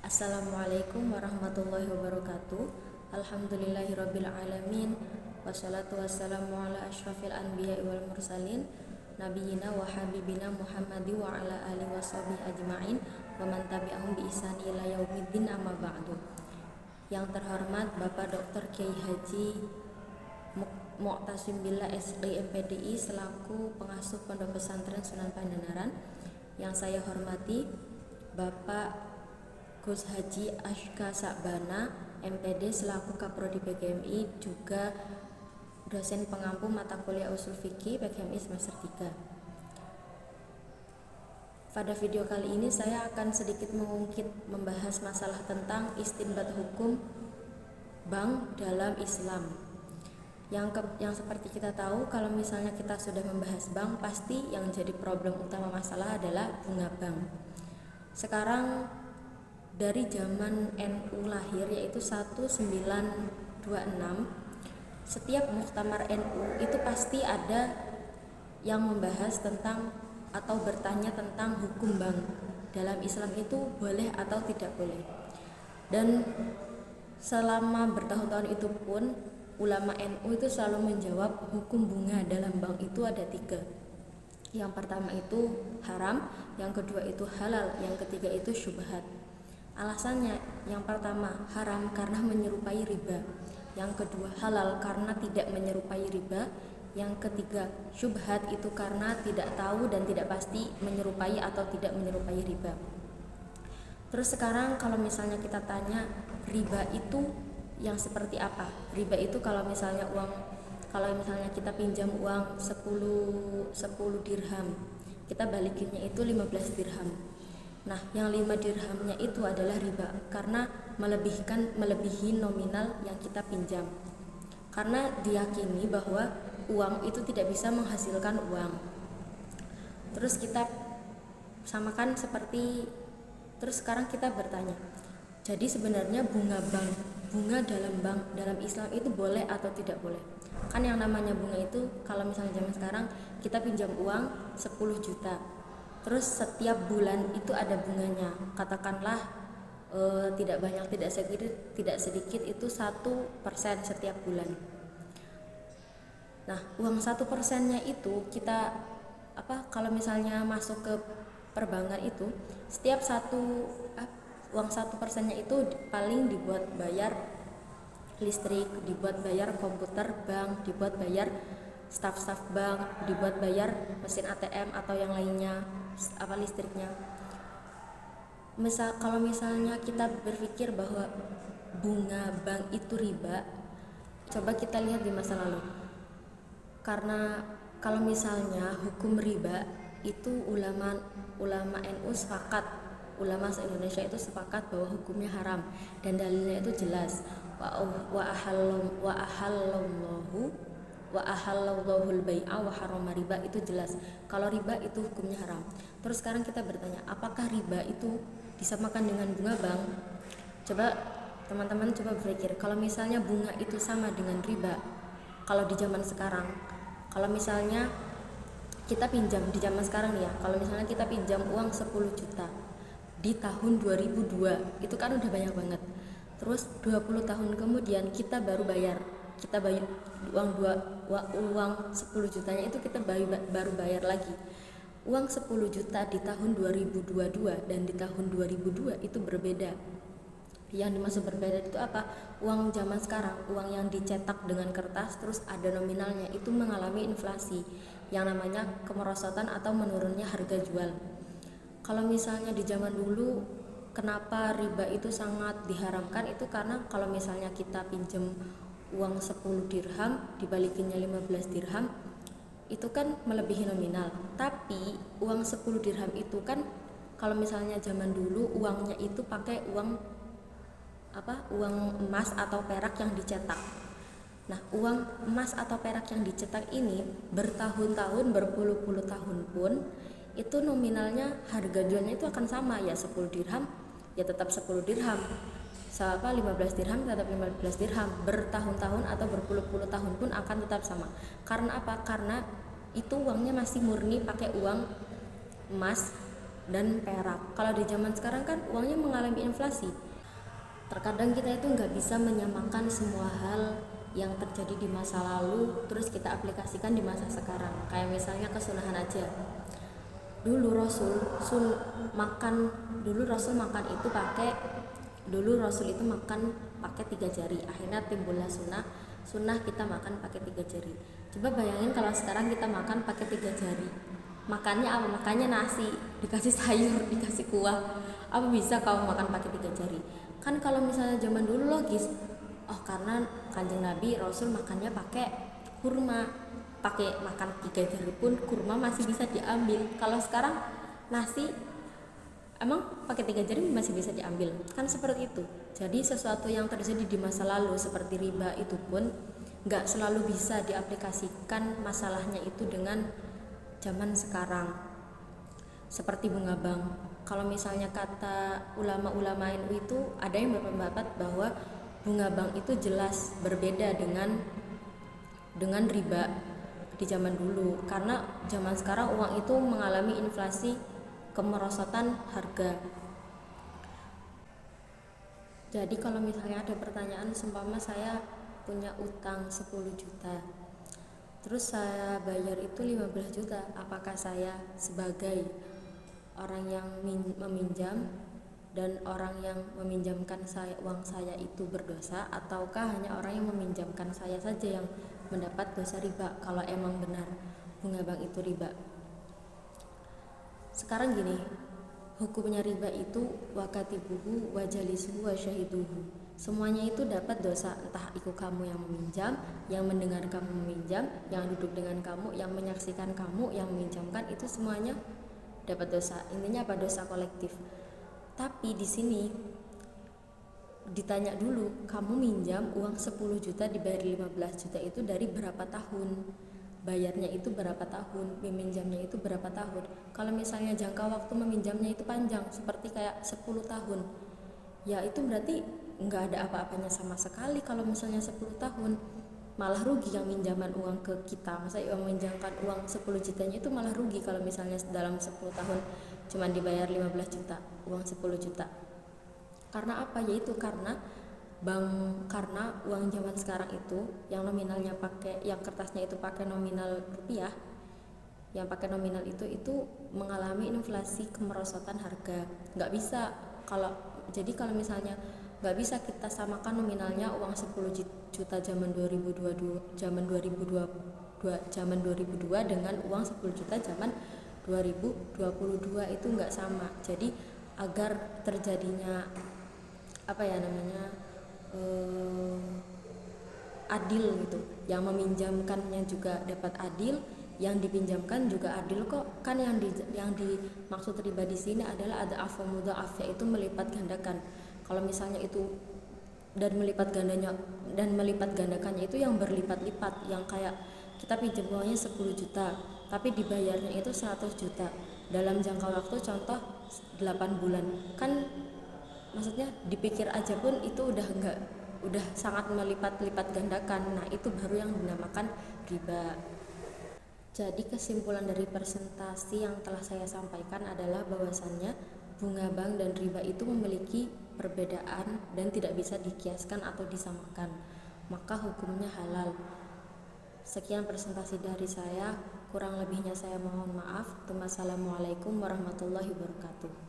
Assalamualaikum warahmatullahi wabarakatuh. Alhamdulillahirabbil alamin. Wassalatu wassalamu ala asyrafil anbiya'i wal mursalin nabiyina wa habibina Muhammadi wa ala alihi washabihi ajmain wa man tabi'ahum bi ihsani ila yaumiddin, amma ba'du. Yang terhormat Bapak Dr. Kiai Haji Mu'tasim Billah SD MPDI selaku pengasuh Pondok Pesantren Sunan Pandanaran. Yang saya hormati Bapak Gus Haji Ashka Sakbana MPD selaku Kaprodi PGMI, juga dosen pengampu mata kuliah Ushul Fiqih PGMI semester 3. Pada video kali ini saya akan sedikit mengungkit membahas masalah tentang istinbat hukum bank dalam Islam. Yang seperti kita tahu, kalau misalnya kita sudah membahas bank, pasti yang jadi problem utama masalah adalah bunga bank. Sekarang dari zaman NU lahir, yaitu 1926, setiap muktamar NU itu pasti ada yang membahas tentang atau bertanya tentang hukum bank dalam Islam itu boleh atau tidak boleh. Dan selama bertahun-tahun itu pun ulama NU itu selalu menjawab hukum bunga dalam bank itu ada 3. Yang pertama itu haram, yang kedua itu halal, yang ketiga itu syubhat. Alasannya, yang pertama haram karena menyerupai riba, yang kedua halal karena tidak menyerupai riba, yang ketiga syubhat itu karena tidak tahu dan tidak pasti menyerupai atau tidak menyerupai riba. Terus sekarang kalau misalnya kita tanya riba itu yang seperti apa? Riba itu kalau misalnya kita pinjam uang 10 dirham, kita balikinnya itu 15 dirham. Nah, yang 5 dirhamnya itu adalah riba karena melebihi nominal yang kita pinjam. Karena diyakini bahwa uang itu tidak bisa menghasilkan uang. Terus kita samakan terus sekarang kita bertanya, jadi sebenarnya bunga dalam Islam itu boleh atau tidak boleh? Kan yang namanya bunga itu kalau misalnya zaman sekarang kita pinjam uang 10 juta, terus setiap bulan itu ada bunganya, katakanlah tidak banyak tidak sedikit itu 1% setiap bulan. Nah, uang 1%-nya itu kita kalau misalnya masuk ke perbankan itu setiap uang 1%-nya itu paling dibuat bayar listrik, dibuat bayar komputer bank, dibuat bayar staf bank, dibuat bayar mesin ATM atau yang lainnya, listriknya. Kalau misalnya kita berpikir bahwa bunga bank itu riba, coba kita lihat di masa lalu. Karena kalau misalnya hukum riba itu ulama NU sepakat, ulama se-Indonesia itu sepakat bahwa hukumnya haram dan dalilnya itu jelas. Wa ahallallahul bai'a wa harrama riba, itu jelas kalau riba itu hukumnya haram. Terus sekarang kita bertanya, apakah riba itu disamakan dengan bunga bank? Coba teman-teman berpikir, kalau misalnya bunga itu sama dengan riba, kalau di zaman sekarang, kalau misalnya kita pinjam di zaman sekarang nih ya, kalau misalnya kita pinjam uang 10 juta di tahun 2002, itu kan udah banyak banget. Terus 20 tahun kemudian kita baru bayar uang 10 jutanya itu kita baru bayar lagi. Uang 10 juta di tahun 2022 dan di tahun 2002 itu berbeda. Yang dimaksud berbeda itu apa? Uang zaman sekarang, uang yang dicetak dengan kertas terus ada nominalnya, itu mengalami inflasi yang namanya kemerosotan atau menurunnya harga jual. Kalau misalnya di zaman dulu, kenapa riba itu sangat diharamkan? Itu karena kalau misalnya kita pinjam uang 10 dirham dibalikinnya 15 dirham, itu kan melebihi nominal. Tapi uang 10 dirham itu kan kalau misalnya zaman dulu uangnya itu pakai uang emas atau perak yang dicetak. Nah, uang emas atau perak yang dicetak ini bertahun-tahun, berpuluh-puluh tahun pun itu nominalnya, harga jualnya itu akan sama, ya 10 dirham ya tetap 10 dirham, 15 dirham tetap 15 dirham, bertahun-tahun atau berpuluh-puluh tahun pun akan tetap sama. Karena apa? Karena itu uangnya masih murni pakai uang emas dan perak. Kalau di zaman sekarang kan uangnya mengalami inflasi. Terkadang kita itu nggak bisa menyamakan semua hal yang terjadi di masa lalu terus kita aplikasikan di masa sekarang. Kayak misalnya kesunahan aja. Dulu Rasul makan itu pakai pakai 3 jari. Akhirnya timbullah sunnah kita makan pakai 3 jari. Coba bayangin kalau sekarang kita makan pakai 3 jari. Makannya apa? Makannya nasi, dikasih sayur, dikasih kuah. Apa bisa kamu makan pakai 3 jari? Kan kalau misalnya zaman dulu logis, oh karena Kanjeng Nabi Rasul makannya pakai kurma, pakai makan 3 jari pun kurma masih bisa diambil. Kalau sekarang nasi emang pakai 3 jari masih bisa diambil, kan seperti itu. Jadi sesuatu yang terjadi di masa lalu seperti riba itu pun nggak selalu bisa diaplikasikan masalahnya itu dengan zaman sekarang. Seperti bunga bank, kalau misalnya kata ulama-ulama NU itu ada yang berpendapat bahwa bunga bank itu jelas berbeda dengan riba di zaman dulu, karena zaman sekarang uang itu mengalami inflasi kemerosotan harga. Jadi kalau misalnya ada pertanyaan, seumpama saya punya utang 10 juta terus saya bayar itu 15 juta, apakah saya sebagai orang yang meminjam dan orang yang meminjamkan uang saya itu berdosa, ataukah hanya orang yang meminjamkan saya saja yang mendapat dosa riba kalau emang benar bunga bank itu riba? Sekarang gini, hukumnya riba itu wakatibuhu wajalisuhu wasyahiduhu, semuanya itu dapat dosa, entah itu kamu yang meminjam, yang mendengar kamu meminjam, yang duduk dengan kamu, yang menyaksikan kamu yang meminjamkan, itu semuanya dapat dosa. Intinya apa? Dosa kolektif. Tapi di sini ditanya dulu, kamu minjam uang 10 juta dibayar 15 juta itu dari berapa tahun? Bayarnya itu berapa tahun? Meminjamnya itu berapa tahun? Kalau misalnya jangka waktu meminjamnya itu panjang, seperti kayak 10 tahun, ya itu berarti nggak ada apa-apanya sama sekali. Kalau misalnya 10 tahun, malah rugi yang minjaman uang ke kita. Masa yang meminjamkan uang 10 jutanya itu malah rugi kalau misalnya dalam 10 tahun cuma dibayar 15 juta, uang 10 juta. Karena apa? Yaitu karena uang zaman sekarang itu yang nominalnya pakai, yang kertasnya itu pakai nominal rupiah, yang pakai nominal itu mengalami inflasi kemerosotan harga. Nggak bisa kalau misalnya nggak bisa kita samakan nominalnya uang 10 juta zaman 2022 dengan uang 10 juta zaman 2022, itu nggak sama. Jadi agar terjadinya adil gitu, yang meminjamkannya juga dapat adil, yang dipinjamkan juga adil kok. Kan yang dimaksud riba di sini adalah ada afamudha'af, yaitu melipat gandakan. Kalau misalnya itu dan melipat gandakannya itu yang berlipat-lipat, yang kayak kita pinjam uangnya 10 juta tapi dibayarnya itu 100 juta dalam jangka waktu contoh 8 bulan. Kan maksudnya dipikir aja pun itu udah sangat melipat-lipat gandakan. Nah, itu baru yang dinamakan riba. Jadi kesimpulan dari presentasi yang telah saya sampaikan adalah bahwasannya bunga bank dan riba itu memiliki perbedaan dan tidak bisa dikiaskan atau disamakan, maka hukumnya halal. Sekian presentasi dari saya, kurang lebihnya saya mohon maaf. Wassalamualaikum warahmatullahi wabarakatuh.